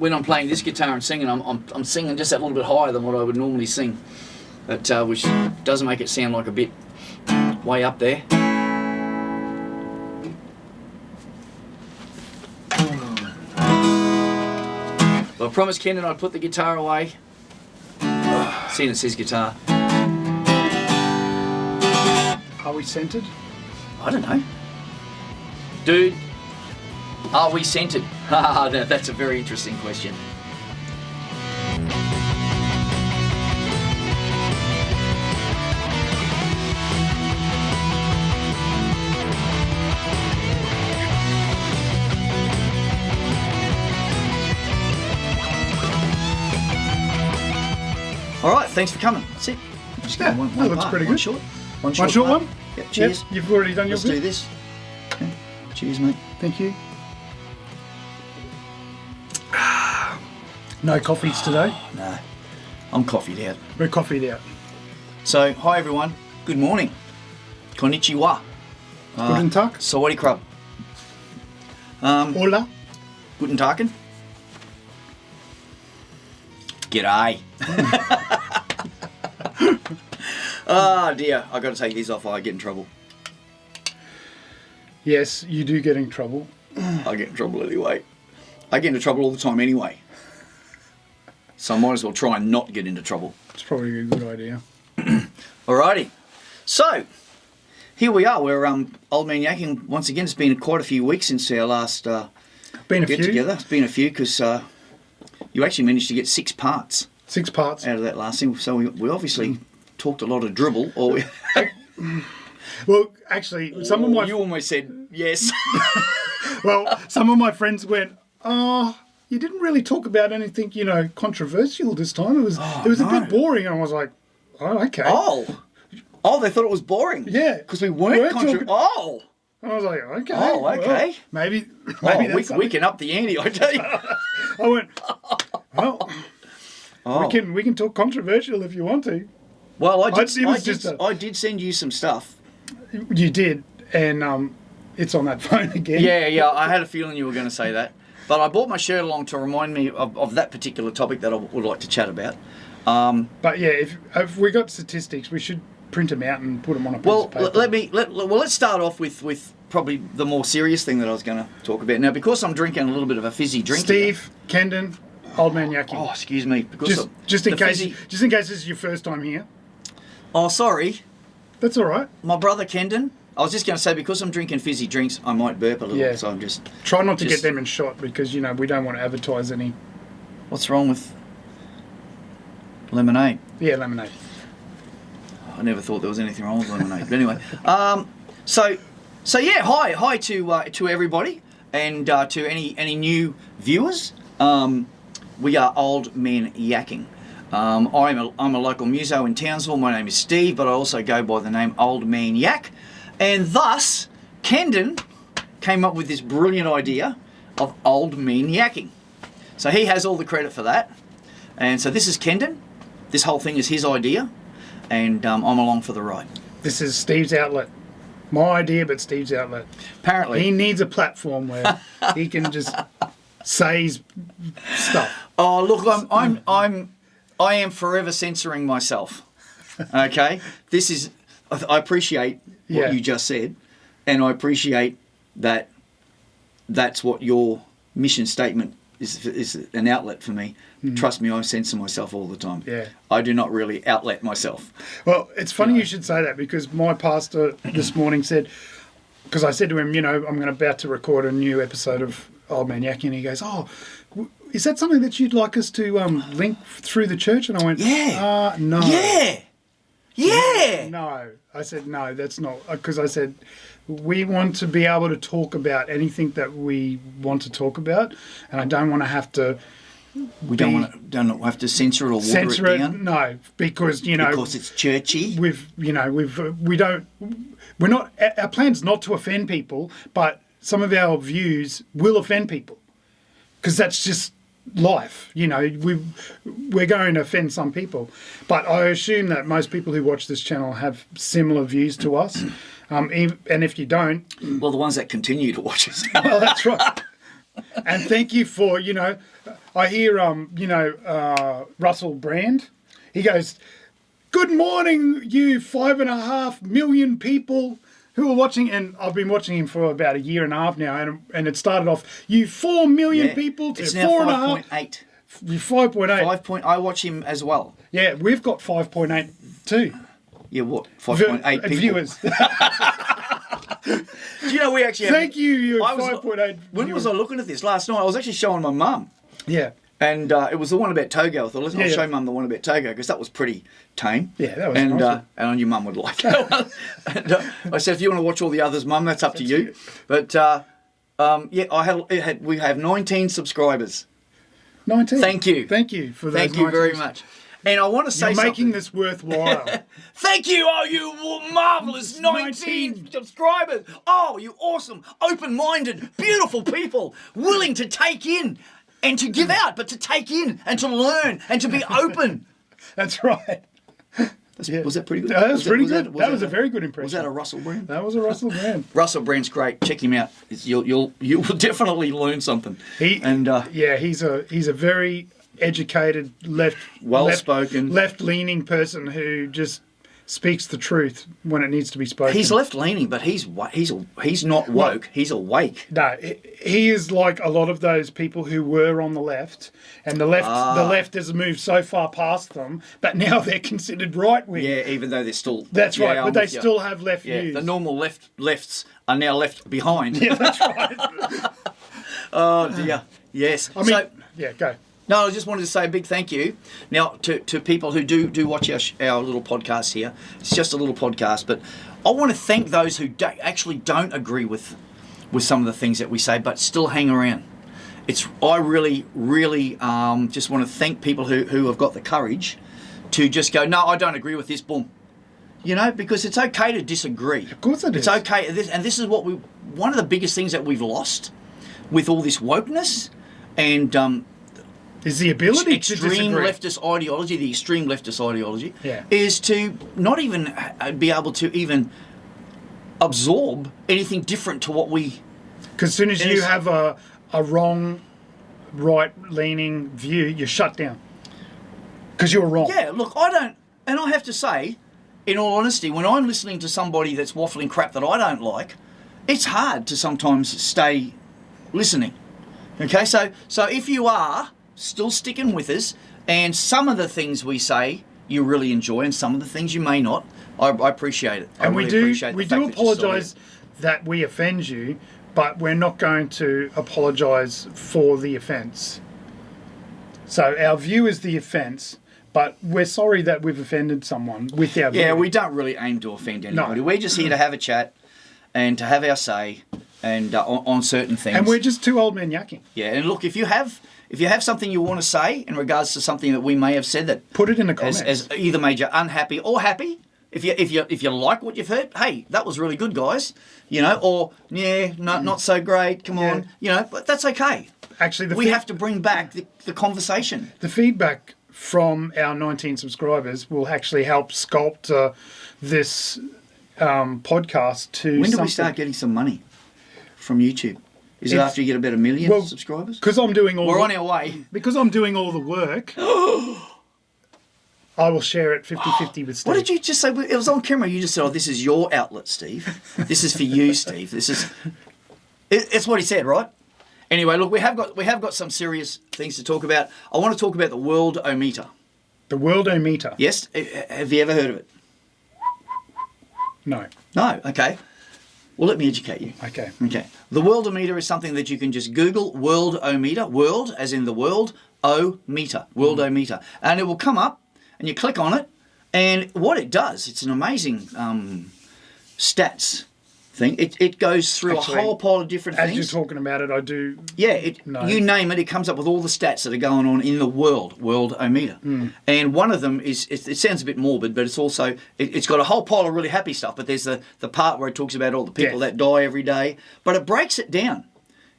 when I'm playing this guitar and singing, I'm singing just that little bit higher than what I would normally sing, but which doesn't make it sound like a bit way up there. But I promised Kendon I'd put the guitar away. Seeing it says guitar. Are we centered? I don't know. Dude, are we centered? That's a very interesting question. All right, thanks for coming. That's it. Just Yeah, one that looks part, pretty one good. short. One short part. one? Yep, cheers. Yep, you've already done your Let's bit. do this. Okay. Cheers, mate. Thank you. No coffees today. No, I'm coffeeed out. We're coffeeed out. So, hi everyone. Good morning. Konnichiwa. Guten Tag. Sawadee krab. Hola. Guten Tagen. G'day. Oh dear, I got to take these off or I get in trouble. Yes, you do get in trouble. I get in trouble anyway. I get into trouble all the time anyway. So I might as well try and not get into trouble. It's probably a good idea. Alrighty. So, here we are. We're Old Man Yakking once again. It's been quite a few weeks since our last Been a get few. together. It's been a few because you actually managed to get 6 parts 6 parts. out of that last thing. So we obviously talked a lot of dribble. Or Well, actually, some of my you almost said yes. some of my friends went, "Oh, you didn't really talk about anything, controversial this time. It was a bit boring." And I was like, "Oh, okay." Oh, they thought it was boring. Yeah. Because we weren't talking- Oh. I was like, "Okay." Oh, okay. Well, maybe Oh, that's we can up the ante, I tell you. I went, "Well, we can talk controversial if you want to." Well, it was just I did send you some stuff. You did, and it's on that phone again. Yeah, I had a feeling you were going to say that. But I bought my shirt along to remind me of that particular topic that I would like to chat about. But yeah, if we got statistics, we should print them out and put them on a piece of paper. Let's start off with probably the more serious thing that I was going to talk about. Now, because I'm drinking a little bit of a fizzy drink. Steve, Kendon, Old Man Yakking. Oh, excuse me. Because Just in the case fizzy- this is your first time here. Oh, sorry. That's all right. My brother Kendon. I was just going to say, because I'm drinking fizzy drinks, I might burp a little. Yeah. So I'm just... Try not to get them in shot because, we don't want to advertise any. What's wrong with lemonade? Yeah, lemonade. I never thought there was anything wrong with lemonade. But anyway, so yeah, hi to everybody, and to any new viewers. We are Old Men Yakking. I'm a local muso in Townsville. My name is Steve, but I also go by the name Old Man Yak. And thus, Kendon came up with this brilliant idea of Old Men Yakking. So he has all the credit for that. And so this is Kendon. This whole thing is his idea. And I'm along for the ride. This is Steve's outlet. My idea, but Steve's outlet. Apparently. He needs a platform where he can just say his stuff. Oh, look, I am forever censoring myself. Okay? I appreciate what you just said, and I appreciate that that's what your mission statement is an outlet for me. Trust me, I censor myself all the time. Yeah. I do not really outlet myself. Well, it's funny you should say that because my pastor this morning said, because I said to him, I'm about to record a new episode of Old Man Yakking, and he goes, "Oh, is that something that you'd like us to link through the church?" And I went, Yeah. No. Yeah. No. I said, no, that's not, because I said, we want to be able to talk about anything that we want to talk about, and I don't want to have to. We don't have to censor it or water it down. No, because because it's churchy. Our plan's not to offend people, but some of our views will offend people, because that's just life. We're going to offend some people, but I assume that most people who watch this channel have similar views to us. And if you don't, Well, the ones that continue to watch us. well, that's right. And thank you for, I hear, Russell Brand. He goes, "Good morning, you 5.5 million people who are watching," and I've been watching him for about 1.5 years now, and it started off, "You 4 million people to it's now 4.5." 5.8. 5.8. I watch him as well. Yeah, we've got 5.8 too. Yeah, what? 5.8 people. Viewers. Do you know we actually? Thank you, you I was- 5.8. When viewers. was I looking at this last night? I was actually showing my mum, Yeah. and it was the one about Togo. I thought, listen, I'll Yeah. show mum the one about Togo because that was pretty tame. Yeah, that was and nice one. and your mum would like that one. And, I said, if you want to watch all the others, mum, that's up to you. But we have 19 subscribers. 19. Thank you. Thank you for those. Thank you very 19. much. And I want to say You're something. making this worthwhile. Thank you, oh, you marvellous 19 subscribers. Oh, you awesome, open-minded, beautiful people, willing to take in and to give out, but to take in and to learn and to be open. That's right. Was that pretty good? That was pretty good. That was a very good impression. Was that a Russell Brand? That was a Russell Brand. Russell Brand's great. Check him out. You will definitely learn something. He's a very educated, well-spoken, left-leaning person who just speaks the truth when it needs to be spoken. He's left-leaning, but he's not woke. He's awake. No, he is like a lot of those people who were on the left, and the left has moved so far past them, but now they're considered right-wing. Yeah, even though they're still... That's right, I'm but they with you. still have left Yeah, views. the normal lefts are now left behind. Yeah, that's right. Oh, dear. Yes. I mean, yeah, go. No, I just wanted to say a big thank you now to people who do watch our little podcast here. It's just a little podcast, but I want to thank those who actually don't agree with some of the things that we say, but still hang around. I really, really just want to thank people who have got the courage to just go, no, I don't agree with this, boom. Because it's okay to disagree. Of course it is. It's okay, and this is one of the biggest things that we've lost with all this wokeness and is the ability to disagree. The extreme leftist ideology, Yeah. is to not even be able to even absorb anything different to what we... Because as soon as you have a wrong, right-leaning view, you're shut down. Because you're wrong. Yeah, look, I don't... And I have to say, in all honesty, when I'm listening to somebody that's waffling crap that I don't like, it's hard to sometimes stay listening. Okay, so if you are still sticking with us, and some of the things we say you really enjoy, and some of the things you may not, I appreciate it. And we do apologise that we offend you, but we're not going to apologise for the offence. So our view is the offence, but we're sorry that we've offended someone with our view. Yeah, we don't really aim to offend anybody. No. We're just here to have a chat and to have our say and on certain things. And we're just two old men yakking. Yeah, and look, if you have something you want to say in regards to something that we may have said that put it in the comments, as either made you unhappy or happy. If you like what you've heard, hey, that was really good, guys. Or not so great. Come on, but that's okay. Actually, we have to bring back the conversation. The feedback from our 19 subscribers will actually help sculpt this podcast to. When do we start getting some money from YouTube? Is it after you get about 1 million subscribers? Because I'm doing all. We're on our way. Because I'm doing all the work. I will share it 50-50 with Steve. What did you just say? It was on camera. You just said, "Oh, this is your outlet, Steve. This is for you, Steve. This is." It's what he said, right? Anyway, look, we have got some serious things to talk about. I want to talk about the Worldometre. The Worldometre. Yes. Have you ever heard of it? No. No. Okay. Well, let me educate you. Okay. Okay. The Worldometre is something that you can just Google Worldometre, world as in the world, O-meter, Worldometre. And it will come up and you click on it. And what it does, it's an amazing stats thing. It goes through a whole pile of different things. As you're talking about it, I do... Yeah, you name it, it comes up with all the stats that are going on in the Worldometre. And one of them is, it sounds a bit morbid, but it's also, it's got a whole pile of really happy stuff, but there's the part where it talks about all the people that die every day. But it breaks it down.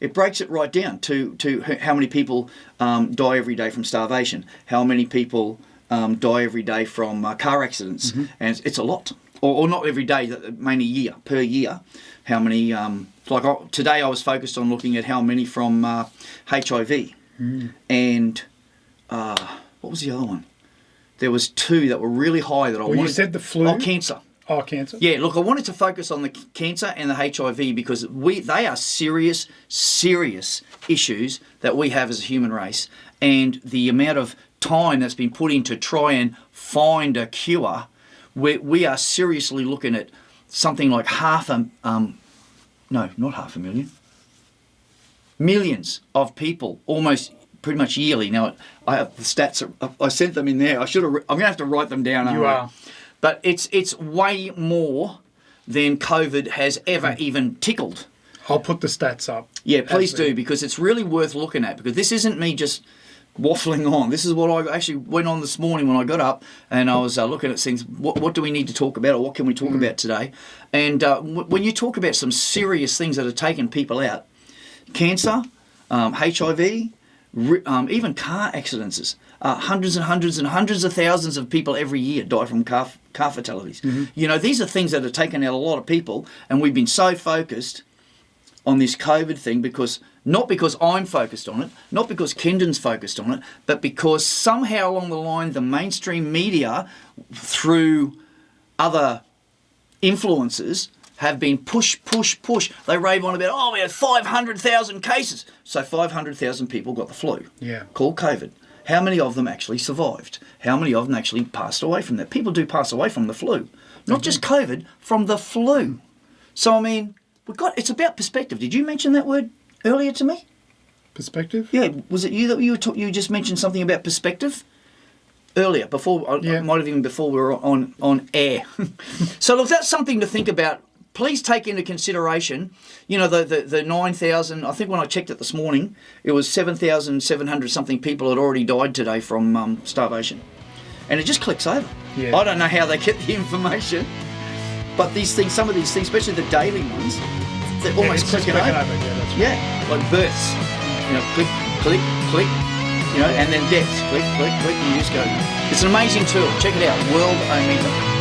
It breaks it right down to how many people die every day from starvation, how many people die every day from car accidents. And it's a lot. Or not every day, mainly per year. how many, today I was focused on looking at how many from HIV. And what was the other one? There was 2 that were really high that I wanted. You said the flu? Oh, cancer. Oh, cancer? Yeah, look, I wanted to focus on the cancer and the HIV because they are serious, serious issues that we have as a human race. And the amount of time that's been put in to try and find a cure, we are seriously looking at something like millions of people, almost pretty much yearly. Now, I have the stats. I sent them in there. I'm going to have to write them down. You are. But it's way more than COVID has ever even tickled. I'll put the stats up. Yeah, please do, because it's really worth looking at, because this isn't me just waffling on. This is what I actually went on this morning when I got up and I was looking at things. What do we need to talk about, or what can we talk about today? And when you talk about some serious things that are taking people out, cancer, HIV, even car accidents, hundreds and hundreds and hundreds of thousands of people every year die from car fatalities. You know, these are things that are taking out a lot of people, and we've been so focused on this COVID thing not because I'm focused on it, not because Kendon's focused on it, but because somehow along the line the mainstream media, through other influences, have been push. They rave on about, we had 500,000 cases. So 500,000 people got the flu, called COVID. How many of them actually survived? How many of them actually passed away from that? People do pass away from the flu. Not just COVID, from the flu. So, I mean, it's about perspective. Did you mention that word earlier to me? Perspective? Yeah. Was it you that you just mentioned something about perspective? Earlier, before might have even before we were on air. So look, that's something to think about. Please take into consideration, you know, the 9,000, I think when I checked it this morning, it was 7,700 something people had already died today from starvation. And it just clicks over. Yeah. I don't know how they get the information, but these things, some of these things, especially the daily ones, they're almost clicking over. Yeah, that's right. Yeah, like births, you know, click, you know, and then deaths, click, and you just go. It's an amazing tool. Check it out, Worldometre.